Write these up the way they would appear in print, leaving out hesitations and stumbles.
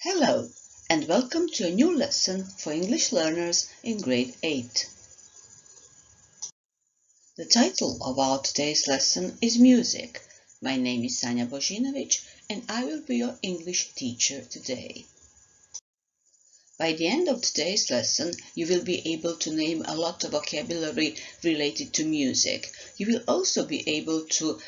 Hello, and welcome to a new lesson for English learners in grade 8. The title of our today's lesson is Music. My name is Sanja Božinović, and I will be your English teacher today. By the end of today's lesson, you will be able to name a lot of vocabulary related to music. You will also be able to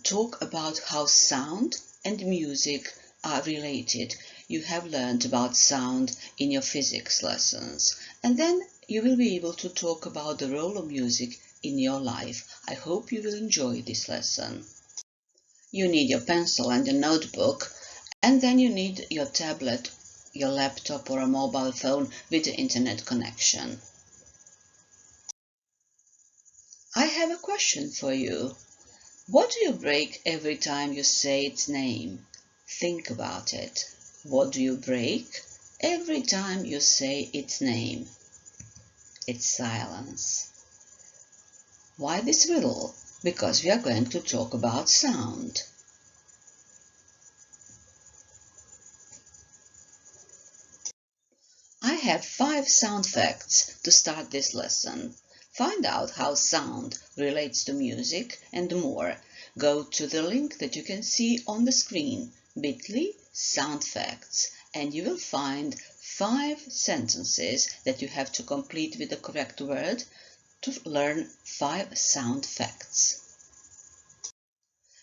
talk about how sound and music are related. You have learned about sound in your physics lessons, and then you will be able to talk about the role of music in your life. I hope you will enjoy this lesson. You need your pencil and a notebook, and then you need your tablet, your laptop or a mobile phone with the internet connection. I have a question for you. What do you break every time you say its name? Think about it. What do you break every time you say its name? It's silence. Why this riddle? Because we are going to talk about sound. I have 5 sound facts to start this lesson. Find out how sound relates to music and more. Go to the link that you can see on the screen, bit.ly sound facts, and you will find 5 sentences that you have to complete with the correct word to learn 5 sound facts.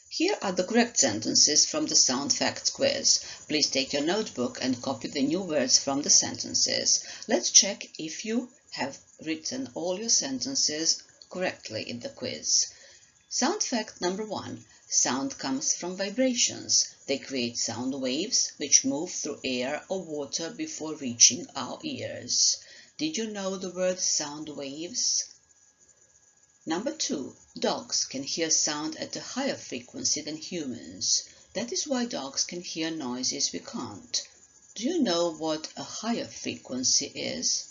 Here are the correct sentences from the sound facts quiz. Please take your notebook and copy the new words from the sentences. Let's check if you have written all your sentences correctly in the quiz. Sound fact number 1. Sound comes from vibrations. They create sound waves which move through air or water before reaching our ears. Did you know the word sound waves? Number 2. Dogs can hear sound at a higher frequency than humans. That is why dogs can hear noises we can't. Do you know what a higher frequency is?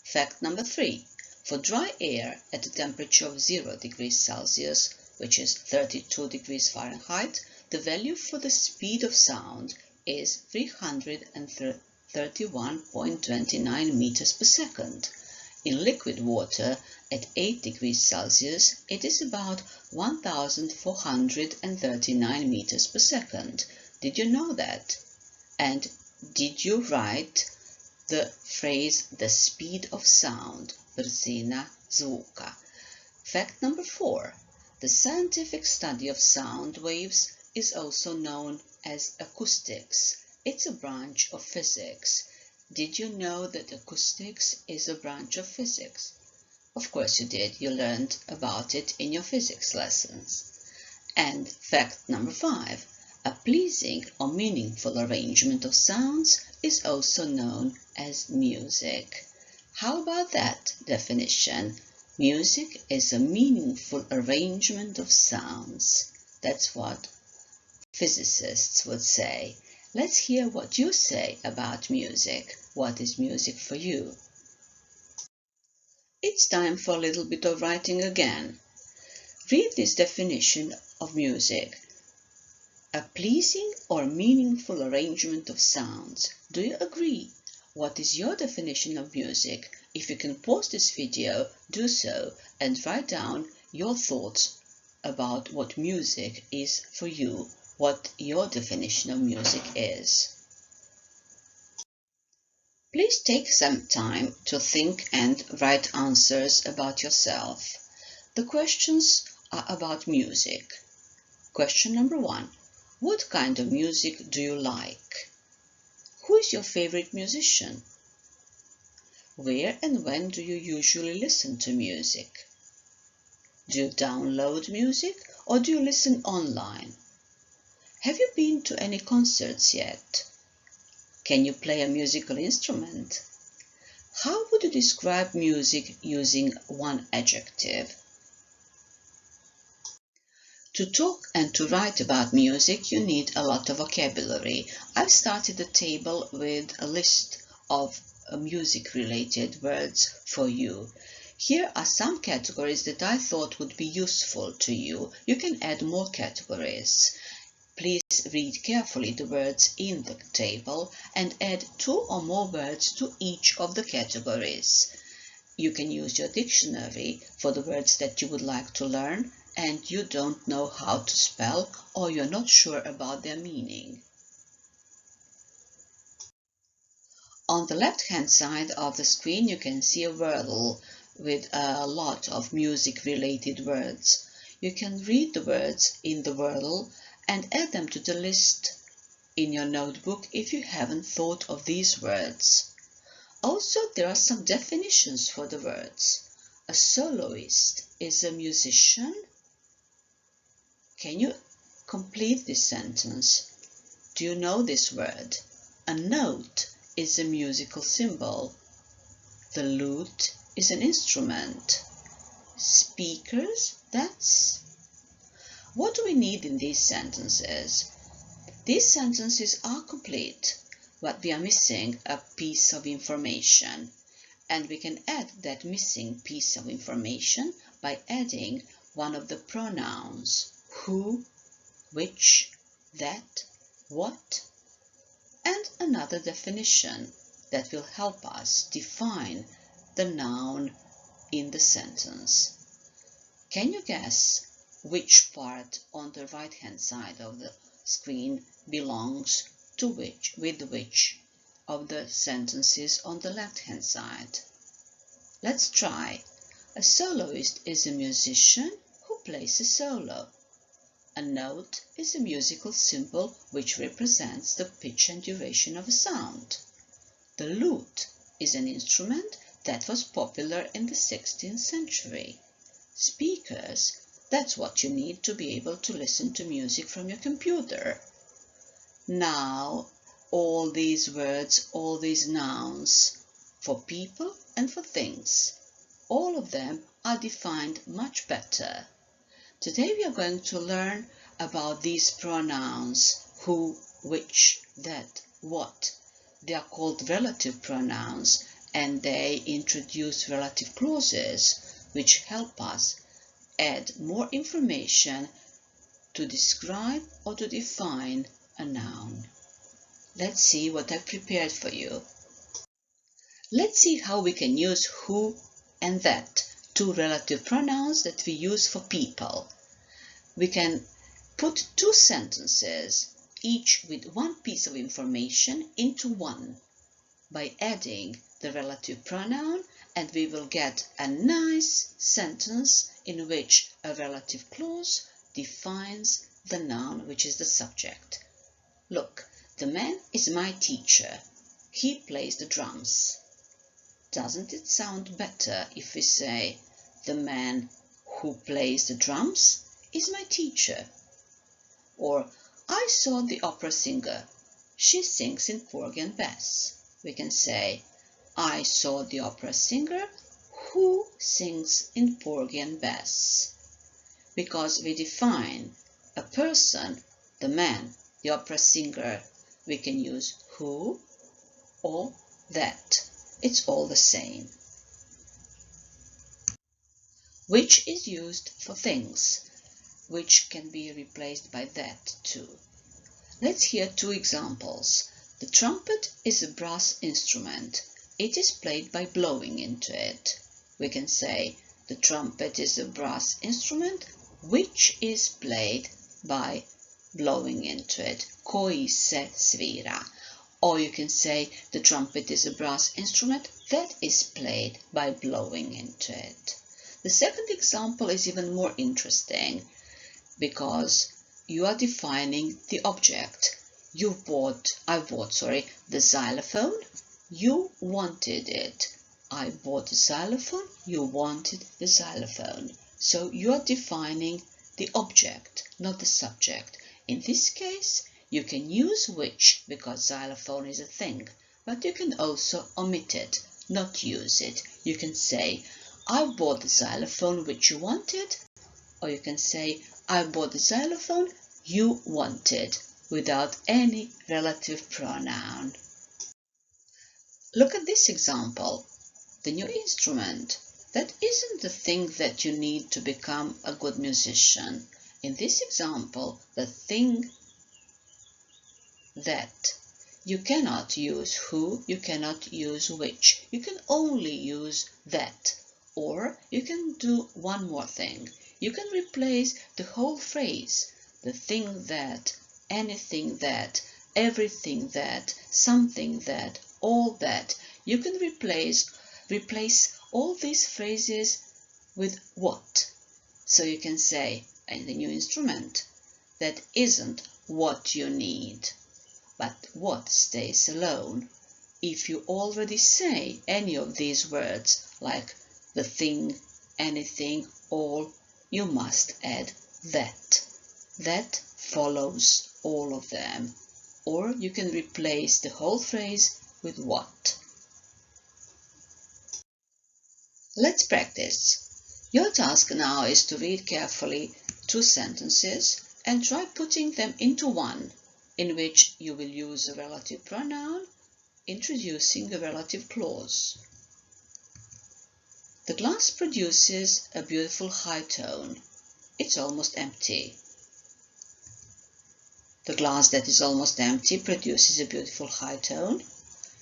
Fact number 3. For dry air at a temperature of 0 degrees Celsius, which is 32 degrees Fahrenheit, the value for the speed of sound is 331.29 meters per second. In liquid water at 8 degrees Celsius, it is about 1,439 meters per second. Did you know that? And did you write the phrase the speed of sound, brzina zvuka? Fact number 4. The scientific study of sound waves is also known as acoustics. It's a branch of physics. Did you know that acoustics is a branch of physics? Of course you did. You learned about it in your physics lessons. And fact number 5. A pleasing or meaningful arrangement of sounds is also known as music. How about that definition? Music is a meaningful arrangement of sounds. That's what physicists would say. Let's hear what you say about music. What is music for you? It's time for a little bit of writing again. Read this definition of music. A pleasing or meaningful arrangement of sounds. Do you agree? What is your definition of music? If you can pause this video, do so and write down your thoughts about what music is for you, what your definition of music is. Please take some time to think and write answers about yourself. The questions are about music. Question number 1. What kind of music do you like? Who is your favorite musician? Where and when do you usually listen to music? Do you download music or do you listen online? Have you been to any concerts yet? Can you play a musical instrument? How would you describe music using one adjective? To talk and to write about music, you need a lot of vocabulary. I've started a table with a list of music-related words for you. Here are some categories that I thought would be useful to you. You can add more categories. Please read carefully the words in the table and add 2 or more words to each of the categories. You can use your dictionary for the words that you would like to learn and you don't know how to spell or you're not sure about their meaning. On the left-hand side of the screen you can see a Wordwall with a lot of music-related words. You can read the words in the Wordwall and add them to the list in your notebook if you haven't thought of these words. Also, there are some definitions for the words. A soloist is a musician. Can you complete this sentence? Do you know this word? A note is a musical symbol. The lute is an instrument. Speakers, that's... What do we need in these sentences? These sentences are complete, but we are missing a piece of information. And we can add that missing piece of information by adding one of the pronouns who, which, that, what, and another definition that will help us define the noun in the sentence. Can you guess which part on the right-hand side of the screen belongs to which of the sentences on the left-hand side? Let's try. A soloist is a musician who plays a solo. A note is a musical symbol which represents the pitch and duration of a sound. The lute is an instrument that was popular in the 16th century. Speakers, that's what you need to be able to listen to music from your computer. Now, all these words, all these nouns, for people and for things, all of them are defined much better. Today we are going to learn about these pronouns, who, which, that, what. They are called relative pronouns and they introduce relative clauses which help us add more information to describe or to define a noun. Let's see what I've prepared for you. Let's see how we can use who and that, 2 relative pronouns that we use for people. We can put 2 sentences, each with 1 piece of information, into one by adding the relative pronoun, and we will get a nice sentence in which a relative clause defines the noun which is the subject. Look, the man is my teacher. He plays the drums. Doesn't it sound better if we say, the man who plays the drums is my teacher? Or, I saw the opera singer. She sings in porgy and bass. We can say, I saw the opera singer who sings in porgy and bass. Because we define a person, the man, the opera singer, we can use who or that. It's all the same. Which is used for things, which can be replaced by that too. Let's hear 2 examples. The trumpet is a brass instrument. It is played by blowing into it. We can say, the trumpet is a brass instrument which is played by blowing into it. Koji se svira. Or you can say, the trumpet is a brass instrument that is played by blowing into it. The second example is even more interesting because you are defining the object. I bought the xylophone. You wanted it. I bought the xylophone. You wanted the xylophone. So you are defining the object, not the subject. In this case, you can use which because xylophone is a thing, but you can also omit it, not use it. You can say, I bought the xylophone which you wanted, or you can say, I bought the xylophone you wanted, without any relative pronoun. Look at this example. The new instrument. That isn't the thing that you need to become a good musician. In this example, the thing that. You cannot use who, you cannot use which. You can only use that. Or you can do one more thing. You can replace the whole phrase, the thing that, anything that, everything that, something that, all that. You can replace all these phrases with what. So you can say in the new instrument, that isn't what you need, but what stays alone. If you already say any of these words, like the thing, anything, all, you must add that. That follows all of them. Or you can replace the whole phrase with what. Let's practice. Your task now is to read carefully 2 sentences and try putting them into one, in which you will use a relative pronoun, introducing a relative clause. The glass produces a beautiful high tone. It's almost empty. The glass that is almost empty produces a beautiful high tone.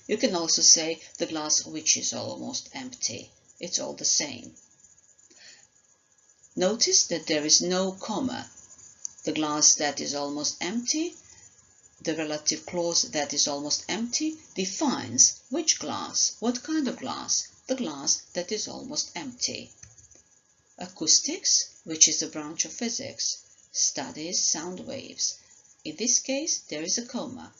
You can also say the glass which is almost empty. It's all the same. Notice that there is no comma. The glass that is almost empty, the relative clause that is almost empty, defines which glass, what kind of glass, the glass that is almost empty. Acoustics, which is a branch of physics, studies sound waves. In this case, there is a comma.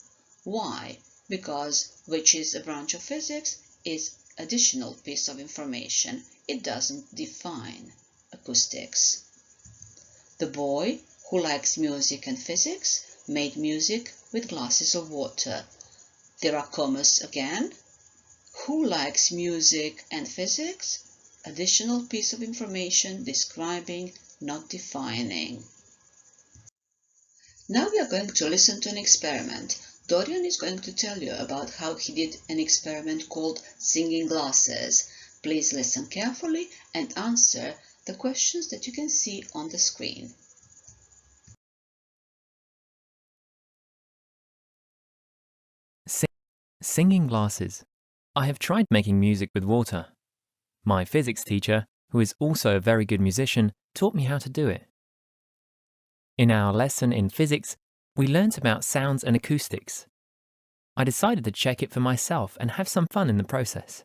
Why? Because which is a branch of physics is additional piece of information. It doesn't define acoustics. The boy who likes music and physics made music with glasses of water. There are commas again. Who likes music and physics? Additional piece of information describing, not defining. Now we are going to listen to an experiment. Dorian is going to tell you about how he did an experiment called Singing Glasses. Please listen carefully and answer the questions that you can see on the screen. Singing glasses. I have tried making music with water. My physics teacher, who is also a very good musician, taught me how to do it. In our lesson in physics, we learnt about sounds and acoustics. I decided to check it for myself and have some fun in the process.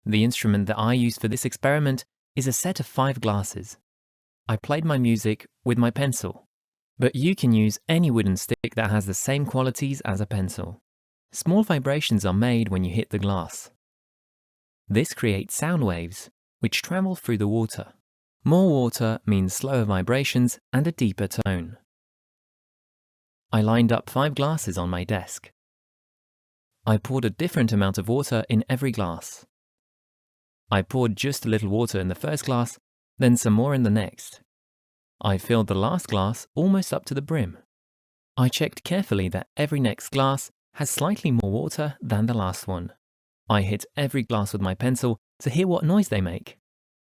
The instrument that I used for this experiment is a set of 5 glasses. I played my music with my pencil, but you can use any wooden stick that has the same qualities as a pencil. Small vibrations are made when you hit the glass. This creates sound waves, which travel through the water. More water means slower vibrations and a deeper tone. I lined up 5 glasses on my desk. I poured a different amount of water in every glass. I poured just a little water in the first glass, then some more in the next. I filled the last glass almost up to the brim. I checked carefully that every next glass has slightly more water than the last one. I hit every glass with my pencil to hear what noise they make.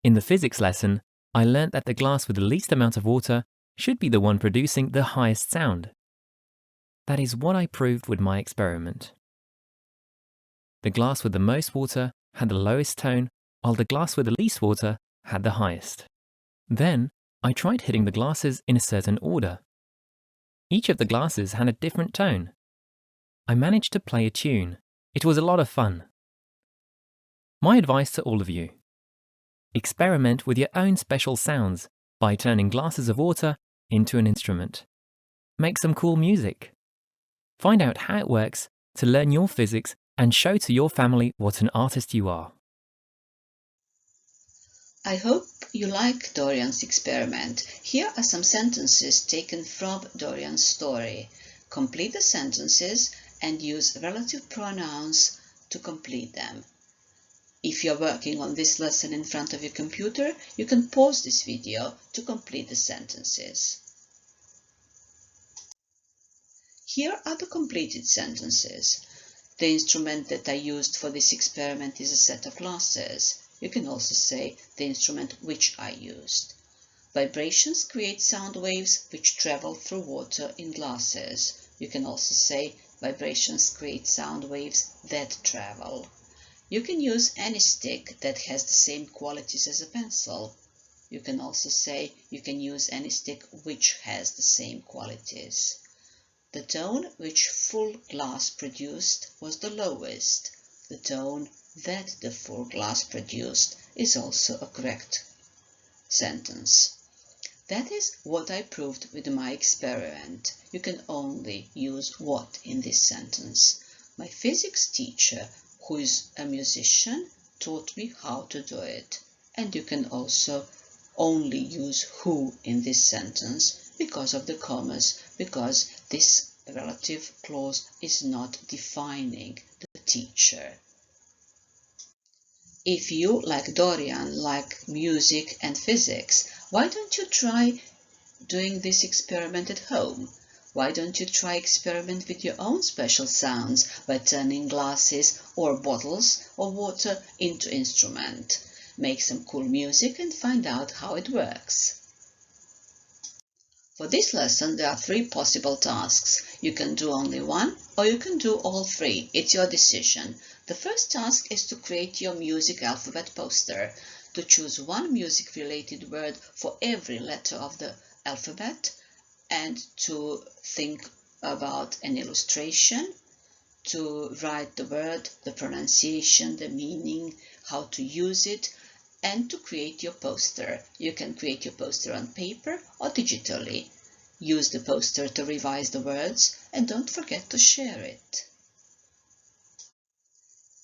In the physics lesson, I learnt that the glass with the least amount of water should be the one producing the highest sound. That is what I proved with my experiment. The glass with the most water had the lowest tone, while the glass with the least water had the highest. Then, I tried hitting the glasses in a certain order. Each of the glasses had a different tone. I managed to play a tune. It was a lot of fun. My advice to all of you: experiment with your own special sounds by turning glasses of water into an instrument. Make some cool music. Find out how it works to learn your physics and show to your family what an artist you are. I hope you like Dorian's experiment. Here are some sentences taken from Dorian's story. Complete the sentences and use relative pronouns to complete them. If you're working on this lesson in front of your computer, you can pause this video to complete the sentences. Here are the completed sentences. The instrument that I used for this experiment is a set of glasses. You can also say the instrument which I used. Vibrations create sound waves which travel through water in glasses. You can also say Vibrations create sound waves that travel. You can use any stick that has the same qualities as a pencil. You can also say you can use any stick which has the same qualities. The tone which full glass produced was the lowest. The tone that the full glass produced is also a correct sentence. That is what I proved with my experiment. You can only use what in this sentence. My physics teacher, who is a musician, taught me how to do it. And you can also only use who in this sentence because of the commas, because this relative clause is not defining the teacher. If you, like Dorian, like music and physics, why don't you try doing this experiment at home? Why don't you try experiment with your own special sounds by turning glasses or bottles of water into instrument? Make some cool music and find out how it works. For this lesson, there are 3 possible tasks. You can do only one or you can do all 3. It's your decision. The first task is to create your music alphabet poster, to choose one music-related word for every letter of the alphabet, and to think about an illustration, to write the word, the pronunciation, the meaning, how to use it, and to create your poster. You can create your poster on paper or digitally. Use the poster to revise the words and don't forget to share it.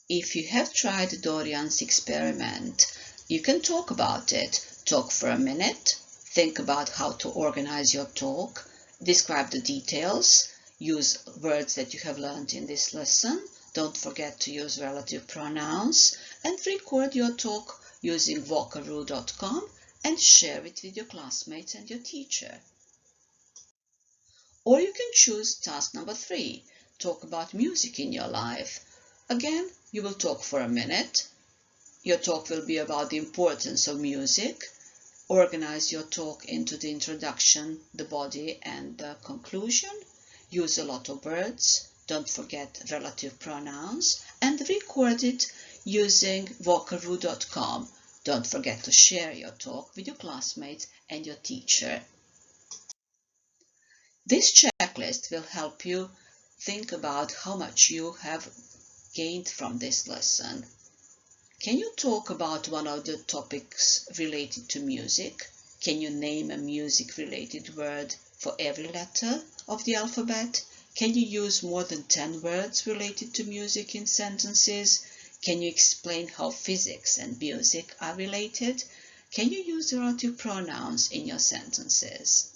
If you have tried Dorian's experiment, you can talk about it. Talk for a minute, think about how to organize your talk, describe the details, use words that you have learned in this lesson, don't forget to use relative pronouns, and record your talk using vocalroo.com and share it with your classmates and your teacher. Or you can choose task number 3, talk about music in your life. Again, you will talk for a minute. Your talk will be about the importance of music. Organize your talk into the introduction, the body, and the conclusion. Use a lot of words. Don't forget relative pronouns. And record it using vocalroo.com. Don't forget to share your talk with your classmates and your teacher. This checklist will help you think about how much you have gained from this lesson. Can you talk about one of the topics related to music? Can you name a music-related word for every letter of the alphabet? Can you use more than 10 words related to music in sentences? Can you explain how physics and music are related? Can you use relative pronouns in your sentences?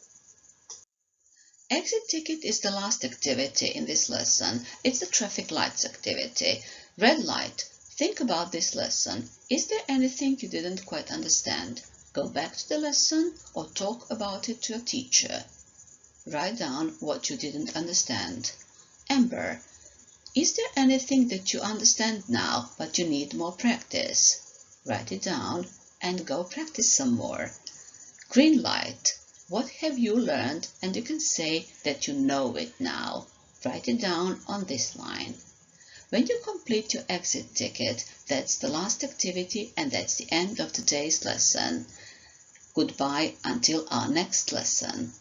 Exit ticket is the last activity in this lesson. It's the traffic lights activity. Red light. Think about this lesson. Is there anything you didn't quite understand? Go back to the lesson or talk about it to your teacher. Write down what you didn't understand. Amber. Is there anything that you understand now but you need more practice? Write it down and go practice some more. Green light. What have you learned and you can say that you know it now? Write it down on this line. When you complete your exit ticket, that's the last activity and that's the end of today's lesson. Goodbye until our next lesson.